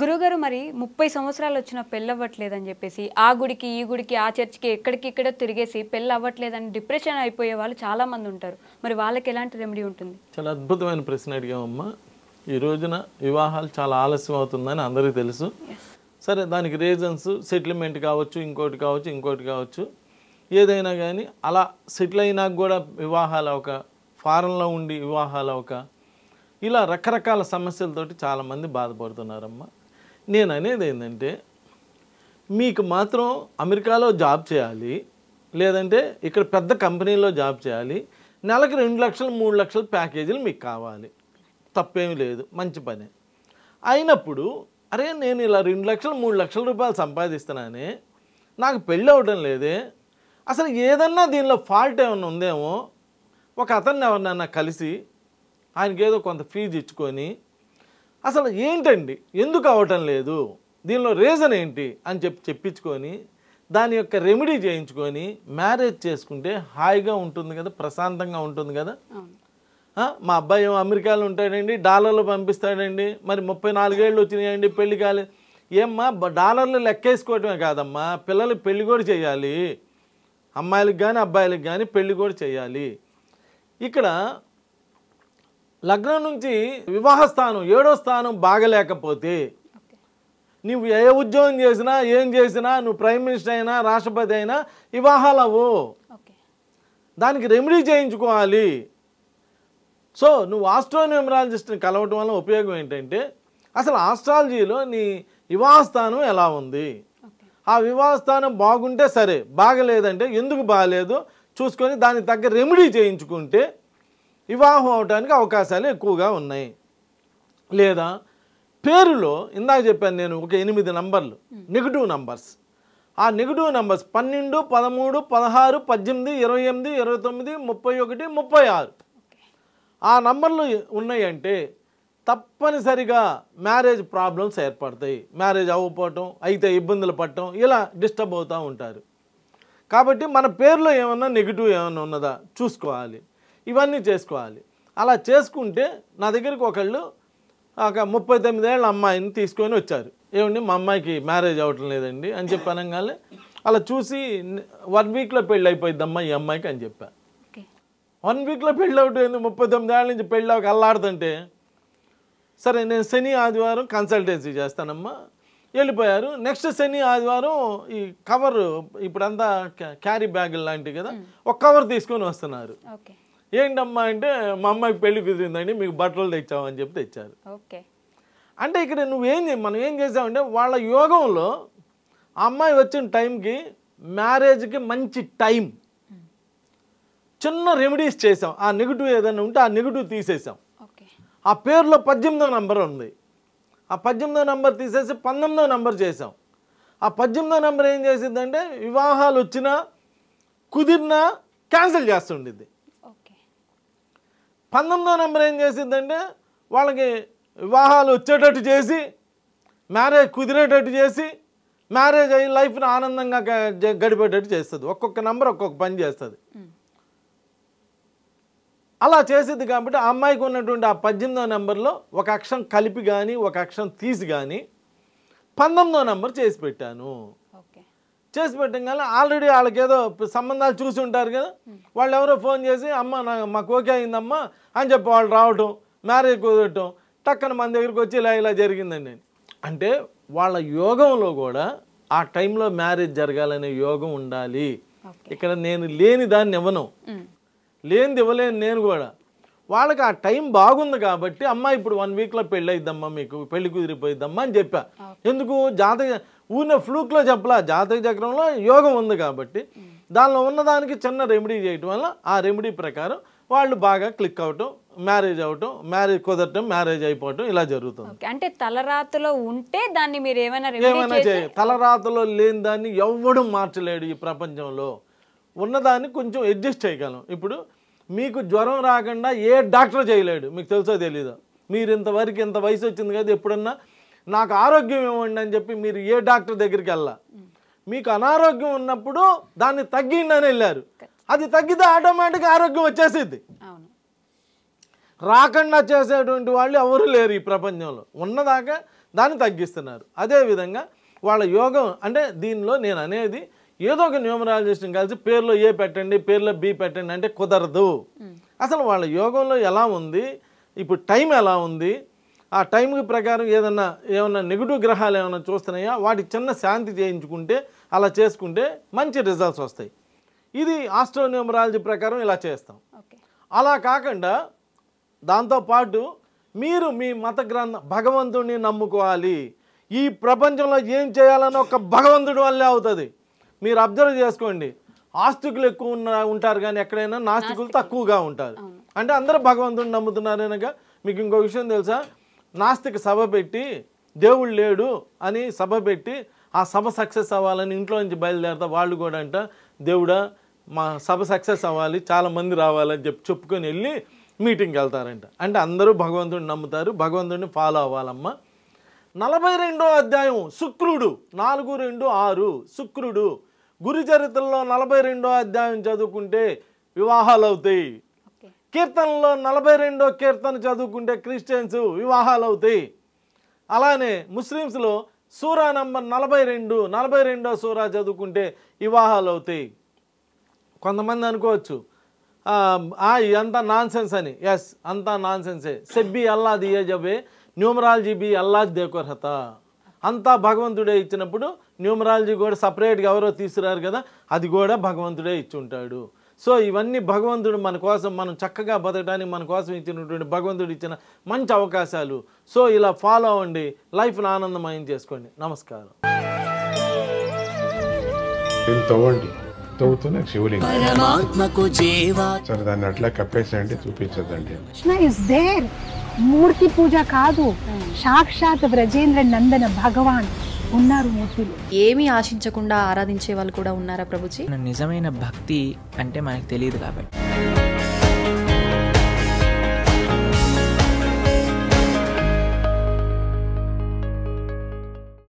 గురుగారు మరి 30 సంవత్సరాలు వచ్చిన పెళ్ళవ్వట్లేదని చెప్పేసి ఆ గుడికి ఈ గుడికి ఆ చర్చికి ఎక్కడికి ఇక్కడ తిరిగేసి పెళ్ళి అవ్వట్లేదని డిప్రెషన్ అయిపోయే వాళ్ళు చాలా మంది ఉంటారు. మరి వాళ్ళకి ఎలాంటి రెమెడీ ఉంటుంది? చాలా అద్భుతమైన ప్రశ్న అడిగామమ్మా. ఈ రోజున వివాహాలు చాలా ఆలస్యం అవుతుందని అందరికీ తెలుసు. సరే, దానికి రీజన్స్ సెటిల్మెంట్ కావచ్చు, ఇంకోటి కావచ్చు, ఏదైనా కానీ అలా సెటిల్ అయినా కూడా వివాహాలు ఒక ఫారెన్లో ఉండి వివాహాలు ఒక ఇలా రకరకాల సమస్యలతోటి చాలామంది బాధపడుతున్నారమ్మా. నేను అనేది ఏంటంటే, మీకు మాత్రం అమెరికాలో జాబ్ చేయాలి, లేదంటే ఇక్కడ పెద్ద కంపెనీలో జాబ్ చేయాలి, నెలకు 2 లక్షలు 3 లక్షల ప్యాకేజీలు మీకు కావాలి, తప్పేమీ లేదు, మంచి పనే. అయినప్పుడు అరే నేను ఇలా 2 లక్షలు 3 లక్షల రూపాయలు సంపాదిస్తున్నానే, నాకు పెళ్ళి అవ్వడం లేదే, అసలు ఏదన్నా దీనిలో ఫాల్ట్ ఏమన్నా ఉందేమో, ఒక అతన్ని ఎవరినన్నా కలిసి ఆయనకి ఏదో కొంత ఫీజు ఇచ్చుకొని అసలు ఏంటండి ఎందుకు అవ్వటం లేదు, దీనిలో రీజన్ ఏంటి అని చెప్పించుకొని దాని యొక్క రెమెడీ చేయించుకొని మ్యారేజ్ చేసుకుంటే హాయిగా ఉంటుంది కదా, ప్రశాంతంగా ఉంటుంది కదా. మా అబ్బాయి అమెరికాలో ఉంటాడండి, డాలర్లు పంపిస్తాడండి, మరి 34 ఏళ్ళు వచ్చినాయండి, పెళ్లి కాలేదు. ఏమ్మా, డాలర్లు లెక్కేసుకోవటమే కాదమ్మా, పిల్లలకి పెళ్లి కూడా చేయాలి, అమ్మాయిలకు కానీ అబ్బాయిలకు కానీ పెళ్లి కూడా చేయాలి. ఇక్కడ లగ్నం నుంచి వివాహ స్థానం 7వ స్థానం బాగలేకపోతే నువ్వు ఏ ఉద్యోగం చేసినా ఏం చేసినా, నువ్వు ప్రైమ్ మినిస్టర్ అయినా రాష్ట్రపతి అయినా వివాహాలు అవ్వు. దానికి రెమెడీ చేయించుకోవాలి. సో నువ్వు ఆస్ట్రోన్యూమరాలజిస్ట్ని కలవటం వల్ల ఉపయోగం ఏంటంటే, అసలు ఆస్ట్రాలజీలో నీ వివాహ స్థానం ఎలా ఉంది, ఆ వివాహ స్థానం బాగుంటే సరే, బాగలేదంటే ఎందుకు బాగలేదు చూసుకొని దానికి తగ్గ రెమెడీ చేయించుకుంటే వివాహం అవడానికి అవకాశాలు ఎక్కువగా ఉన్నాయి. లేదా పేరులో ఇందాక చెప్పాను నేను ఒక 8 నంబర్లు నెగిటివ్ నంబర్స్, ఆ నెగిటివ్ నంబర్స్ 12, 13, 16, 18, 28, 29, 31, 36 ఆ నంబర్లు ఉన్నాయంటే తప్పనిసరిగా మ్యారేజ్ ప్రాబ్లమ్స్ ఏర్పడతాయి. మ్యారేజ్ అవ్వకపోవటం, అయితే ఇబ్బందులు పడటం, ఇలా డిస్టర్బ్ అవుతూ ఉంటారు. కాబట్టి మన పేరులో ఏమన్నా నెగిటివ్ ఏమన్నా ఉన్నదా చూసుకోవాలి, ఇవన్నీ చేసుకోవాలి. అలా చేసుకుంటే నా దగ్గరికి ఒకళ్ళు ఒక 39 ఏళ్ళ అమ్మాయిని తీసుకొని వచ్చారు. ఏమండి మా అమ్మాయికి మ్యారేజ్ అవ్వటం లేదండి అని చెప్పి అనగానే అలా చూసి 1 వీక్లో పెళ్ళి అయిపోయిద్దమ్మా ఈ అమ్మాయికి అని చెప్పాను. 1 వీక్లో పెళ్ళి అవటం 39 ఏళ్ళ నుంచి పెళ్ళి అవ్వక అల్లాడుతుంటే, సరే నేను శని ఆదివారం కన్సల్టెన్సీ చేస్తానమ్మా వెళ్ళిపోయారు. నెక్స్ట్ శని ఆదివారం ఈ కవర్ ఇప్పుడంతా క్యారీ బ్యాగులు లాంటివి కదా, ఒక కవర్ తీసుకొని వస్తున్నారు. ఏంటమ్మా అంటే, మా అమ్మాయికి పెళ్లి కుదిరిందండి, మీకు బట్టలు తెచ్చామని చెప్పి తెచ్చారు. అంటే ఇక్కడ మనం ఏం చేసామంటే, వాళ్ళ యోగంలో ఆ అమ్మాయి వచ్చిన టైంకి మ్యారేజ్కి మంచి టైం, చిన్న రెమెడీస్ చేసాం. ఆ నెగిటివ్ ఏదైనా ఉంటే ఆ నెగిటివ్ తీసేసాం. ఆ పేరులో 18వ నంబర్ ఉంది, ఆ 18వ నంబర్ తీసేసి 19వ నంబర్ చేసాం. ఆ 18వ నంబర్ ఏం చేసిందంటే, వివాహాలు వచ్చినా కుదిరినా క్యాన్సిల్ చేస్తుండిద్ది. 19వ నంబర్ ఏం చేసిందంటే, వాళ్ళకి వివాహాలు వచ్చేటట్టు చేసి, మ్యారేజ్ కుదిరేటట్టు చేసి, మ్యారేజ్ అయ్యి లైఫ్ని ఆనందంగా గడిపేటట్టు చేస్తుంది. ఒక్కొక్క నంబర్ ఒక్కొక్క పని చేస్తుంది. అలా చేసేది కాబట్టి ఆ అమ్మాయికి ఉన్నటువంటి ఆ 18వ నెంబర్లో ఒక అక్షరం కలిపి కానీ ఒక అక్షరం తీసి కానీ 19వ నెంబర్ చేసి పెట్టాను. చేసి పెట్టగానే ఆల్రెడీ వాళ్ళకి ఏదో సంబంధాలు చూసి ఉంటారు కదా, వాళ్ళు ఎవరో ఫోన్ చేసి అమ్మ మాకు ఓకే అయిందమ్మా అని చెప్పి వాళ్ళు రావటం, మ్యారేజ్ కుదరటం, టక్కన మన దగ్గరికి వచ్చి ఇలా జరిగిందండి. అంటే వాళ్ళ యోగంలో కూడా ఆ టైంలో మ్యారేజ్ జరగాలనే యోగం ఉండాలి. ఇక్కడ నేను లేని దాన్ని ఇవ్వను, లేనిది ఇవ్వలేను నేను కూడా. వాళ్ళకి ఆ టైం బాగుంది కాబట్టి అమ్మ ఇప్పుడు 1 వీక్లో పెళ్ళి అయిద్దమ్మా, మీకు పెళ్లి కుదిరిపోయిద్దమ్మా అని చెప్పా. ఎందుకు జాతక ఊరినే ఫ్లూక్లో చెప్పలా, జాతక చక్రంలో యోగం ఉంది కాబట్టి దానిలో ఉన్నదానికి చిన్న రెమెడీ చేయటం వల్ల ఆ రెమెడీ ప్రకారం వాళ్ళు బాగా క్లిక్ అవటం, మ్యారేజ్ అవటం, మ్యారేజ్ కుదరటం, మ్యారేజ్ అయిపోవటం ఇలా జరుగుతుంది. అంటే తలరాతలో ఉంటే దాన్ని మీరు ఏమైనా తలరాతలో లేని దాన్ని ఎవ్వడం మార్చలేడు ఈ ప్రపంచంలో. ఉన్నదాన్ని కొంచెం అడ్జస్ట్ చేయగలం. ఇప్పుడు మీకు జ్వరం రాకుండా ఏ డాక్టర్ చేయలేడు, మీకు తెలుసో తెలీదో. మీరు ఇంతవరకు ఇంత వయసు వచ్చింది కదా, ఎప్పుడన్నా నాకు ఆరోగ్యం ఇవ్వండి అని చెప్పి మీరు ఏ డాక్టర్ దగ్గరికి వెళ్ళా. మీకు అనారోగ్యం ఉన్నప్పుడు దాన్ని తగ్గిండి అని వెళ్ళారు, అది తగ్గితే ఆటోమేటిక్గా ఆరోగ్యం వచ్చేసిద్ది. రాకుండా చేసేటువంటి వాళ్ళు ఎవరు లేరు ఈ ప్రపంచంలో. ఉన్నదాకా దాన్ని తగ్గిస్తున్నారు. అదేవిధంగా వాళ్ళ యోగం అంటే దీనిలో నేను అనేది ఏదో ఒక న్యూమరాలజిస్ట్ని కలిసి పేర్లో ఏ పెట్టండి, పేర్లో బి పెట్టండి అంటే కుదరదు. అసలు వాళ్ళ యోగంలో ఎలా ఉంది, ఇప్పుడు టైం ఎలా ఉంది, ఆ టైంకి ప్రకారం ఏమన్నా నెగిటివ్ గ్రహాలు ఏమైనా చూస్తున్నాయా, వాటి చిన్న శాంతి చేయించుకుంటే అలా చేసుకుంటే మంచి రిజల్ట్స్ వస్తాయి. ఇది ఆస్ట్రో న్యూమరాలజీ ప్రకారం ఇలా చేస్తాం. అలా కాకుండా దాంతోపాటు మీరు మీ మత గ్రంథం భగవంతుడిని నమ్ముకోవాలి. ఈ ప్రపంచంలో ఏం చేయాలని ఒక భగవంతుడి వల్లే అవుతుంది. మీరు అబ్జర్వ్ చేసుకోండి, ఆస్తికులు ఎక్కువ ఉంటారు కానీ ఎక్కడైనా నాస్తికులు తక్కువగా ఉంటారు. అంటే అందరూ భగవంతుడిని నమ్ముతున్నారనగా. మీకు ఇంకో విషయం తెలుసా, నాస్తిక సభ పెట్టి దేవుడు లేడు అని సభ పెట్టి ఆ సభ సక్సెస్ అవ్వాలని ఇంట్లో నుంచి బయలుదేరతా వాళ్ళు కూడా అంట, దేవుడా మా సభ సక్సెస్ అవ్వాలి, చాలామంది రావాలని చెప్పుకొని వెళ్ళి మీటింగ్కి వెళ్తారంట. అంటే అందరూ భగవంతుడిని నమ్ముతారు, భగవంతుడిని ఫాలో అవ్వాలమ్మా. 42వ అధ్యాయం శుక్రుడు 4-2-6 శుక్రుడు గురు చరిత్రలో 42వ అధ్యాయం చదువుకుంటే వివాహాలు అవుతాయి. కీర్తనలో 42వ కీర్తన చదువుకుంటే క్రిస్టియన్స్ వివాహాలు అవుతాయి. అలానే ముస్లిమ్స్లో సూరా నంబర్ 42వ సూరా చదువుకుంటే వివాహాలు అవుతాయి. కొంతమంది అనుకోవచ్చు అంతా నాన్సెన్స్ అని. ఎస్, అంతా నాన్సెన్సే. సెబ్బి అల్లా దియే జబే న్యూమరాలజీ బి అల్లా దేకొర్హత. అంతా భగవంతుడే ఇచ్చినప్పుడు న్యూమరాలజీ కూడా సపరేట్గా ఎవరో తీసుకురారు కదా, అది కూడా భగవంతుడే ఇచ్చి ఉంటాడు. సో ఇవన్నీ భగవంతుడు మన కోసం, మనం చక్కగా బతకడానికి మన కోసం ఇచ్చినటువంటి భగవంతుడు ఇచ్చిన మంచి అవకాశాలు. సో ఇలా ఫాలో అవ్వండి, లైఫ్ను ఆనందమయం చేసుకోండి. నమస్కారం. తవ్వుతూనే శివలింగం సరే దాన్ని అట్లా కప్పేసేయండి, చూపించదండి. మూర్తి పూజ కాదు, సాక్షాత్ బ్రజేంద్ర నందన భగవాన్ ఉన్నారు మూర్తిలో. ఏమీ ఆశించకుండా ఆరాధించే వాళ్ళు కూడా ఉన్నారా ప్రభుజీ? నిజమైన భక్తి అంటే మనకు తెలియదు కాబట్టి